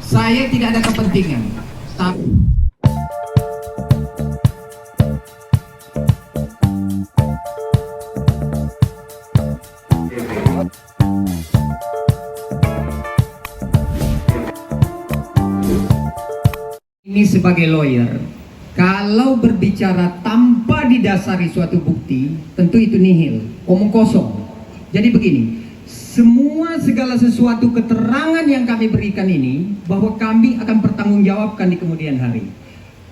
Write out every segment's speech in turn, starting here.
Saya tidak ada kepentingan. Tapi ini sebagai lawyer, kalau berbicara tanpa didasari suatu bukti, tentu itu nihil, omong kosong. Jadi begini, segala sesuatu keterangan yang kami berikan ini, bahwa kami akan pertanggungjawabkan di kemudian hari.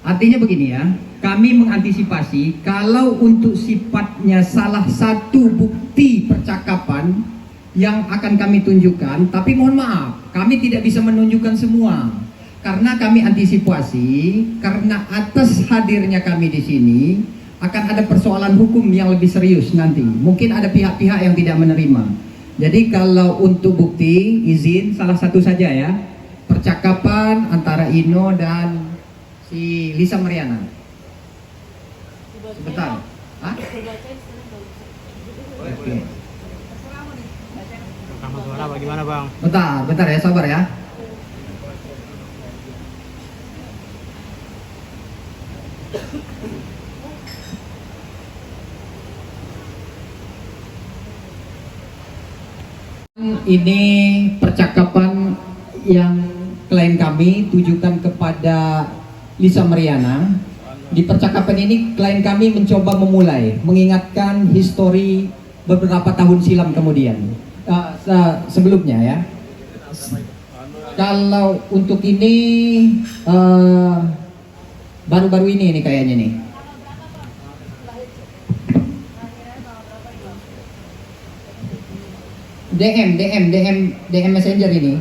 Artinya begini ya, kami mengantisipasi kalau untuk sifatnya salah satu bukti percakapan yang akan kami tunjukkan, tapi mohon maaf, kami tidak bisa menunjukkan semua. Karena kami antisipasi, karena atas hadirnya kami di sini akan ada persoalan hukum yang lebih serius nanti. Mungkin ada pihak-pihak yang tidak menerima. Jadi kalau untuk bukti, izin salah satu saja ya, percakapan antara Ino dan si Lisa Mariana. Sebentar. Hah? Oke. Rekaman suara bagaimana bang? Bentar ya, sabar ya. Ini percakapan yang klien kami tujukan kepada Lisa Mariana. Di percakapan ini klien kami mencoba memulai mengingatkan histori beberapa tahun silam kemudian, sebelumnya ya. Kalau untuk ini baru-baru ini kayaknya nih. DM Messenger ini,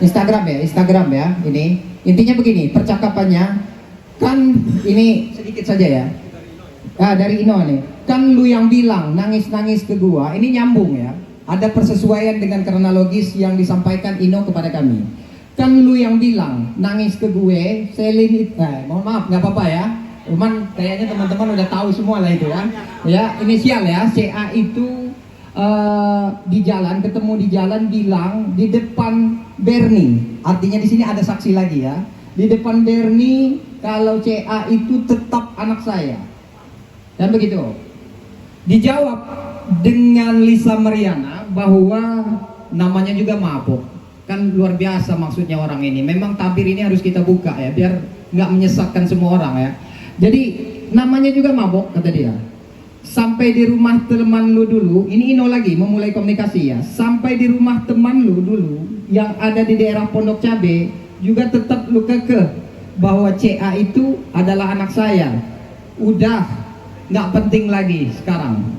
Instagram ya ini. Intinya begini, percakapannya kan ini sedikit saja ya. Dari Ino nih, kan lu yang bilang nangis-nangis ke gua, ini nyambung ya. Ada persesuaian dengan kronologis yang disampaikan Ino kepada kami. Kan lu yang bilang nangis ke gue, Selin mohon maaf nggak apa-apa ya. Cuman kayaknya teman-teman udah tahu semua lah itu kan. Ya, inisial ya, CA itu ketemu di jalan bilang di depan Bernie. Artinya di sini ada saksi lagi ya. Di depan Bernie kalau CA itu tetap anak saya. Dan begitu. Dijawab dengan Lisa Mariana bahwa namanya juga mabuk. Kan luar biasa maksudnya orang ini. Memang tabir ini harus kita buka ya, biar nggak menyesatkan semua orang ya. Jadi namanya juga mabuk kata dia. Sampai di rumah teman lu dulu, ini Ino lagi memulai komunikasi ya. Sampai di rumah teman lu dulu yang ada di daerah Pondok Cabe juga tetap lu kekeh bahwa CA itu adalah anak saya. Udah nggak penting lagi sekarang.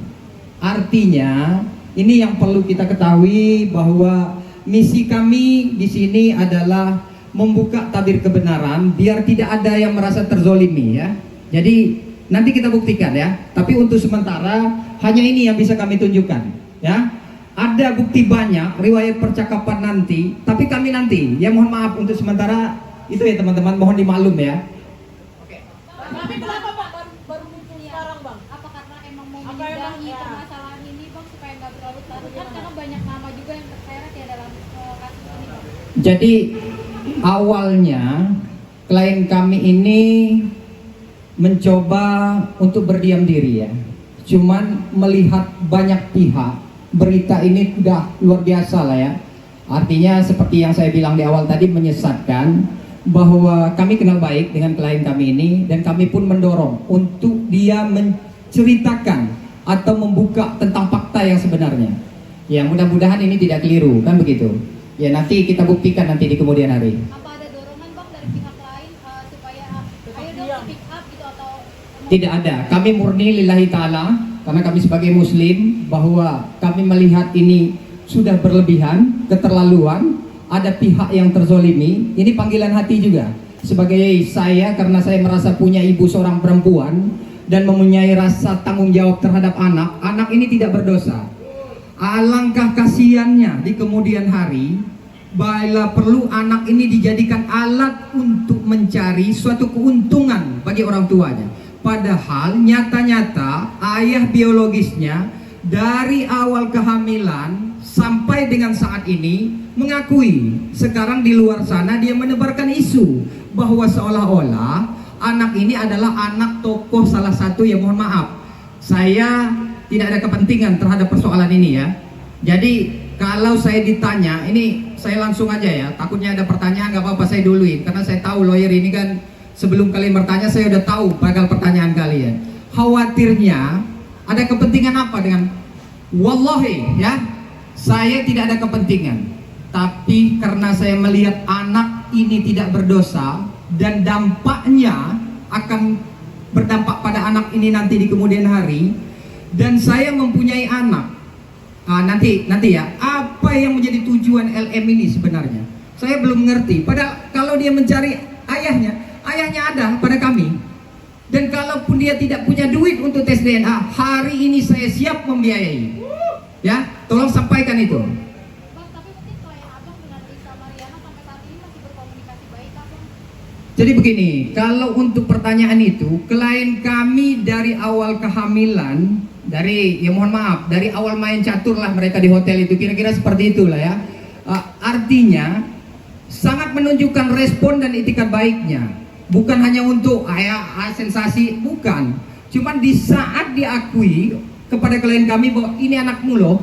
Artinya ini yang perlu kita ketahui bahwa misi kami di sini adalah membuka tabir kebenaran biar tidak ada yang merasa terzolimi ya. Jadi nanti kita buktikan ya. Tapi untuk sementara hanya ini yang bisa kami tunjukkan ya. Ada bukti banyak riwayat percakapan nanti, tapi kami nanti ya mohon maaf untuk sementara itu ya teman-teman, mohon dimaklum ya. Oke. Tapi kenapa Pak baru muncul sekarang Bang? Apa karena emang mau menyudahi permasalahan ini Bang supaya nggak berlarut-larut kan karena banyak nama juga yang terseret ya dalam kasus ini Bang. Jadi awalnya klien kami ini mencoba untuk berdiam diri ya. Cuman melihat banyak pihak, berita ini udah luar biasa lah ya. Artinya seperti yang saya bilang di awal tadi, menyesatkan bahwa kami kenal baik dengan klien kami ini dan kami pun mendorong untuk dia menceritakan atau membuka tentang fakta yang sebenarnya. Ya mudah-mudahan ini tidak keliru kan begitu. Ya nanti kita buktikan nanti di kemudian hari. Apa ada dorongan Bang dari pihak lain supaya ayo dong speak up gitu atau Tidak ada. Kami murni lillahi ta'ala karena kami sebagai muslim bahwa kami melihat ini sudah berlebihan, keterlaluan, ada pihak yang terzolimi. Ini panggilan hati juga. Sebagai saya, karena saya merasa punya ibu seorang perempuan dan mempunyai rasa tanggung jawab terhadap anak, anak ini tidak berdosa. Alangkah kasihannya di kemudian hari bila perlu anak ini dijadikan alat untuk mencari suatu keuntungan bagi orang tuanya. Padahal nyata-nyata ayah biologisnya dari awal kehamilan sampai dengan saat ini mengakui sekarang di luar sana dia menebarkan isu bahwa seolah-olah anak ini adalah anak tokoh salah satu, ya mohon maaf, saya tidak ada kepentingan terhadap persoalan ini ya. Jadi kalau saya ditanya, ini saya langsung aja ya, takutnya ada pertanyaan nggak apa-apa saya duluin, karena saya tahu lawyer ini kan sebelum kalian bertanya saya udah tahu bakal pertanyaan kalian. Khawatirnya ada kepentingan apa dengan, wallahi ya, saya tidak ada kepentingan, tapi karena saya melihat anak ini tidak berdosa dan dampaknya akan berdampak pada anak ini nanti di kemudian hari, dan saya mempunyai anak. Nanti ya, apa yang menjadi tujuan LM ini sebenarnya? Saya belum mengerti. Padahal kalau dia mencari ayahnya ada pada kami. Dan kalaupun dia tidak punya duit untuk tes DNA, hari ini saya siap membiayai. Ya, tolong sampaikan itu. Bang, tapi mungkin klien abang dengan Lisa Mariana sampai saat ini masih berkomunikasi baik abang? Jadi begini, kalau untuk pertanyaan itu, klien kami dari awal kehamilan, ya mohon maaf, dari awal main catur lah mereka di hotel itu, kira-kira seperti itulah ya. Artinya sangat menunjukkan respon dan itikat baiknya, bukan hanya untuk sensasi, bukan. Cuman di saat diakui kepada klien kami bahwa ini anakmu loh,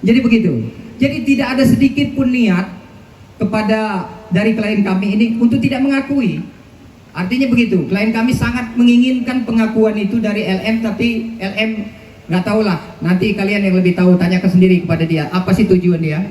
jadi begitu. Jadi tidak ada sedikit pun niat kepada dari klien kami ini untuk tidak mengakui. Artinya begitu, klien kami sangat menginginkan pengakuan itu dari LM, tapi LM nggak tahu lah, nanti kalian yang lebih tahu, tanyakan sendiri kepada dia apa sih tujuan dia.